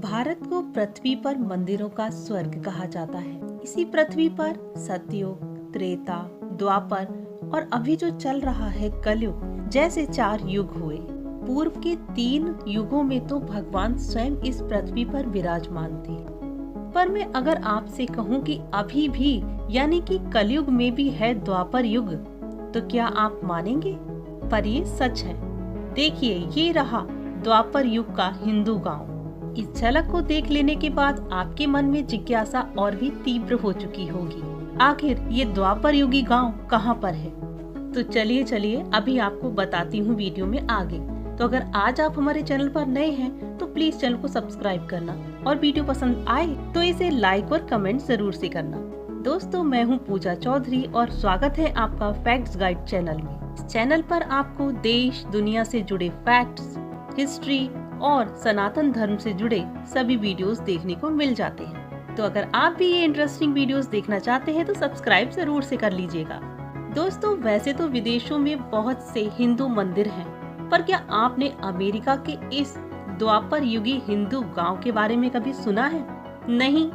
भारत को पृथ्वी पर मंदिरों का स्वर्ग कहा जाता है। इसी पृथ्वी पर सतयुग, त्रेता, द्वापर और अभी जो चल रहा है कलयुग जैसे 4 युग हुए। पूर्व के 3 युगों में तो भगवान स्वयं इस पृथ्वी पर विराजमान थे। पर मैं अगर आपसे कहूँ कि अभी भी यानी कि कलयुग में भी है द्वापर युग, तो क्या आप मानेंगे? पर ये सच है। देखिए, ये रहा द्वापर युग का हिंदू गांव। इस झलक को देख लेने के बाद आपके मन में जिज्ञासा और भी तीव्र हो चुकी होगी, आखिर ये द्वापर युगी गांव कहाँ पर है? तो चलिए अभी आपको बताती हूँ वीडियो में आगे। तो अगर आज आप हमारे चैनल पर नए हैं तो प्लीज चैनल को सब्सक्राइब करना और वीडियो पसंद आए तो इसे लाइक और कमेंट जरूर से करना। दोस्तों, मैं हूँ पूजा चौधरी और स्वागत है आपका फैक्ट्स गाइड चैनल में। इस चैनल पर आपको देश दुनिया से जुड़े फैक्ट्स, हिस्ट्री और सनातन धर्म से जुड़े सभी वीडियोस देखने को मिल जाते हैं। तो अगर आप भी ये इंटरेस्टिंग वीडियोस देखना चाहते हैं तो सब्सक्राइब जरूर से कर लीजिएगा। दोस्तों, वैसे तो विदेशों में बहुत से हिंदू मंदिर हैं, पर क्या आपने अमेरिका के इस द्वापर युगी हिंदू गांव के बारे में कभी सुना है? नहीं?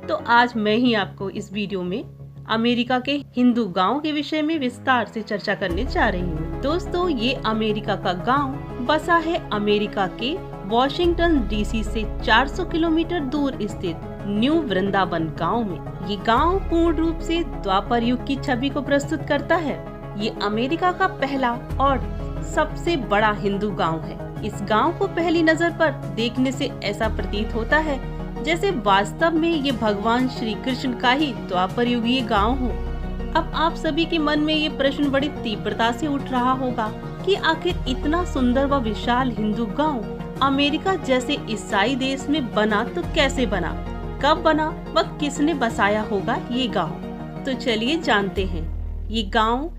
तो आज मैं ही आपको इस वीडियो में अमेरिका के हिंदू गांव के विषय में विस्तार से चर्चा करने जा रही हूँ। दोस्तों, ये अमेरिका का गांव बसा है अमेरिका के वॉशिंगटन डीसी से 400 किलोमीटर दूर स्थित न्यू वृंदावन गांव में। ये गांव पूर्ण रूप से द्वापर युग की छवि को प्रस्तुत करता है। ये अमेरिका का पहला और सबसे बड़ा हिंदू गांव है। इस गांव को पहली नजर पर देखने से ऐसा प्रतीत होता है जैसे वास्तव में ये भगवान श्री कृष्ण का ही द्वापर युगीय गांव हो। अब आप सभी के मन में ये प्रश्न बड़ी तीव्रता से उठ रहा होगा कि आखिर इतना सुंदर व विशाल हिंदू गांव अमेरिका जैसे ईसाई देश में बना तो कैसे बना, कब बना व किसने बसाया होगा ये गांव? तो चलिए जानते हैं। ये गांव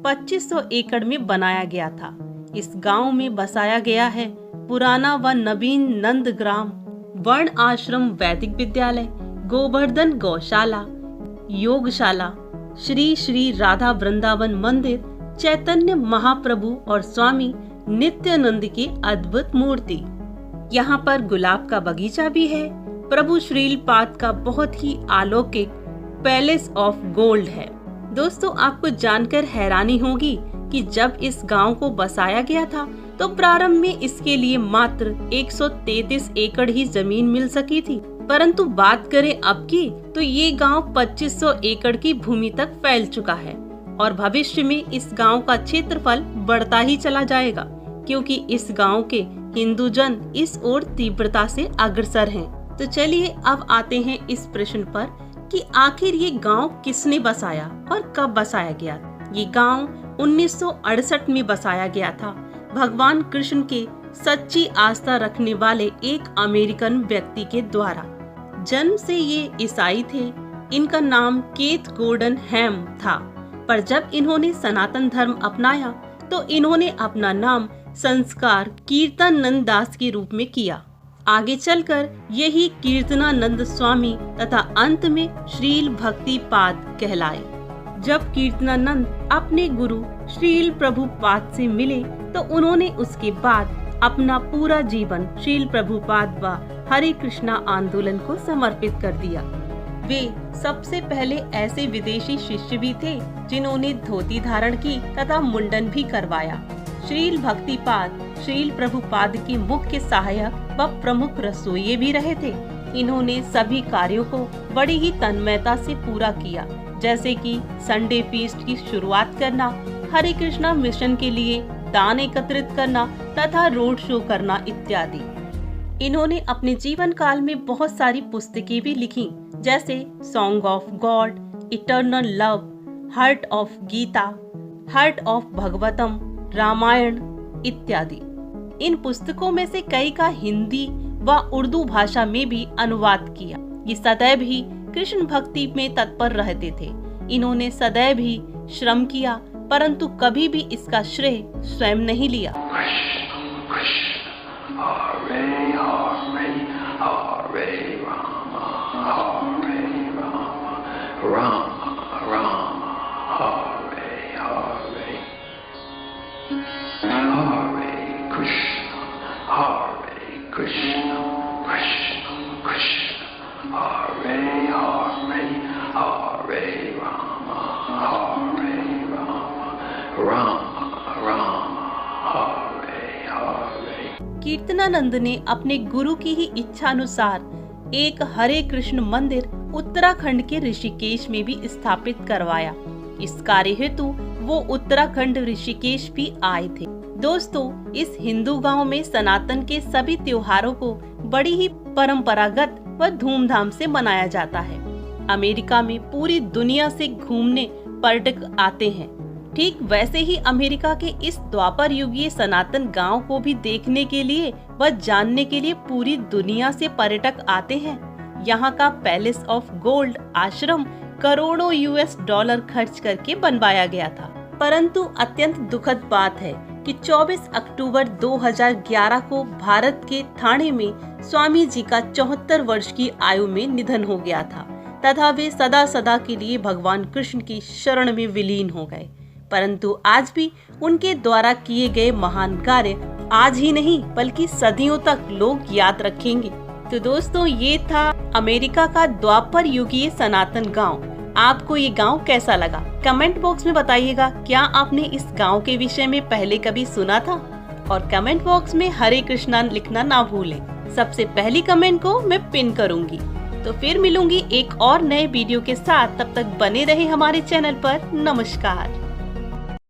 2500 एकड़ में बनाया गया था। इस गांव में बसाया गया है पुराना व नवीन नंदग्राम, वर्ण आश्रम, वैदिक विद्यालय, गोवर्धन गौशाला, योगशाला, श्री श्री राधा वृंदावन मंदिर, चैतन्य महाप्रभु और स्वामी नित्यानंद की अद्भुत मूर्ति। यहाँ पर गुलाब का बगीचा भी है। प्रभु श्रील पाद का बहुत ही अलौकिक पैलेस ऑफ गोल्ड है। दोस्तों, आपको जानकर हैरानी होगी कि जब इस गांव को बसाया गया था तो प्रारंभ में इसके लिए मात्र 133 एकड़ ही जमीन मिल सकी थी, परंतु बात करें अब की तो ये गांव 2500 एकड़ की भूमि तक फैल चुका है और भविष्य में इस गांव का क्षेत्रफल बढ़ता ही चला जाएगा, क्योंकि इस गांव के हिंदू जन इस ओर तीव्रता से अग्रसर हैं। तो चलिए अब आते हैं इस प्रश्न पर कि आखिर ये गांव किसने बसाया और कब बसाया गया? ये गांव 1968 में बसाया गया था भगवान कृष्ण के सच्ची आस्था रखने वाले एक अमेरिकन व्यक्ति के द्वारा। जन्म से ये ईसाई थे। इनका नाम केथ गोर्डन हैम था, पर जब इन्होंने सनातन धर्म अपनाया तो इन्होंने अपना नाम संस्कार कीर्तनानंद दास के रूप में किया। आगे चलकर यही कीर्तनानंद स्वामी तथा अंत में श्रील भक्तिपाद कहलाए। जब कीर्तनानंद अपने गुरु श्रील प्रभुपाद से मिले तो उन्होंने उसके बाद अपना पूरा जीवन श्रील प्रभुपाद व हरे कृष्णा आंदोलन को समर्पित कर दिया। वे सबसे पहले ऐसे विदेशी शिष्य भी थे जिन्होंने धोती धारण की तथा मुंडन भी करवाया। श्रील भक्तिपाद श्रील प्रभुपाद के मुख्य सहायक व प्रमुख रसोइये भी रहे थे। इन्होंने सभी कार्यों को बड़ी ही तन्मयता से पूरा किया, जैसे कि संडे फीस्ट की शुरुआत करना, हरे कृष्णा मिशन के लिए दान एकत्रित करना तथा रोड शो करना इत्यादि। इन्होंने अपने जीवन काल में बहुत सारी पुस्तकें भी लिखी, जैसे song of God, eternal love, heart of Gita, heart of Bhagavatam, Ramayana इत्यादि। इन पुस्तकों में से कई का हिंदी व उर्दू भाषा में भी अनुवाद किया। ये सदैव ही कृष्ण भक्ति में तत्पर रहते थे। इन्होंने सदैव ही श्रम किया, परंतु कभी भी इसका श्रेय स्वयं नहीं लिया। Krishna, Krishna, कीर्तनानंद ने अपने गुरु की ही इच्छा अनुसार एक हरे कृष्ण मंदिर उत्तराखंड के ऋषिकेश में भी स्थापित करवाया। इस कार्य हेतु वो उत्तराखंड ऋषिकेश भी आए थे। दोस्तों, इस हिंदू गांव में सनातन के सभी त्योहारों को बड़ी ही परंपरागत व धूमधाम से मनाया जाता है। अमेरिका में पूरी दुनिया से घूमने पर्यटक आते हैं। ठीक वैसे ही अमेरिका के इस द्वापर युगीय सनातन गांव को भी देखने के लिए व जानने के लिए पूरी दुनिया से पर्यटक आते हैं। यहाँ का पैलेस ऑफ गोल्ड आश्रम करोड़ों $US खर्च करके बनवाया गया था। परंतु अत्यंत दुखद बात है कि 24 अक्टूबर 2011 को भारत के ठाणे में स्वामी जी का 74 वर्ष की आयु में निधन हो गया था तथा वे सदा सदा के लिए भगवान कृष्ण की शरण में विलीन हो गए। परंतु आज भी उनके द्वारा किए गए महान कार्य आज ही नहीं बल्कि सदियों तक लोग याद रखेंगे। तो दोस्तों, ये था अमेरिका का द्वापर युगीय सनातन गांव। आपको ये गांव कैसा लगा? कमेंट बॉक्स में बताइएगा। क्या आपने इस गांव के विषय में पहले कभी सुना था? और कमेंट बॉक्स में हरे कृष्णा लिखना ना भूलें। सबसे पहली कमेंट को मैं पिन करूंगी। तो फिर मिलूंगी एक और नए वीडियो के साथ। तब तक बने रहे हमारे चैनल पर। नमस्कार।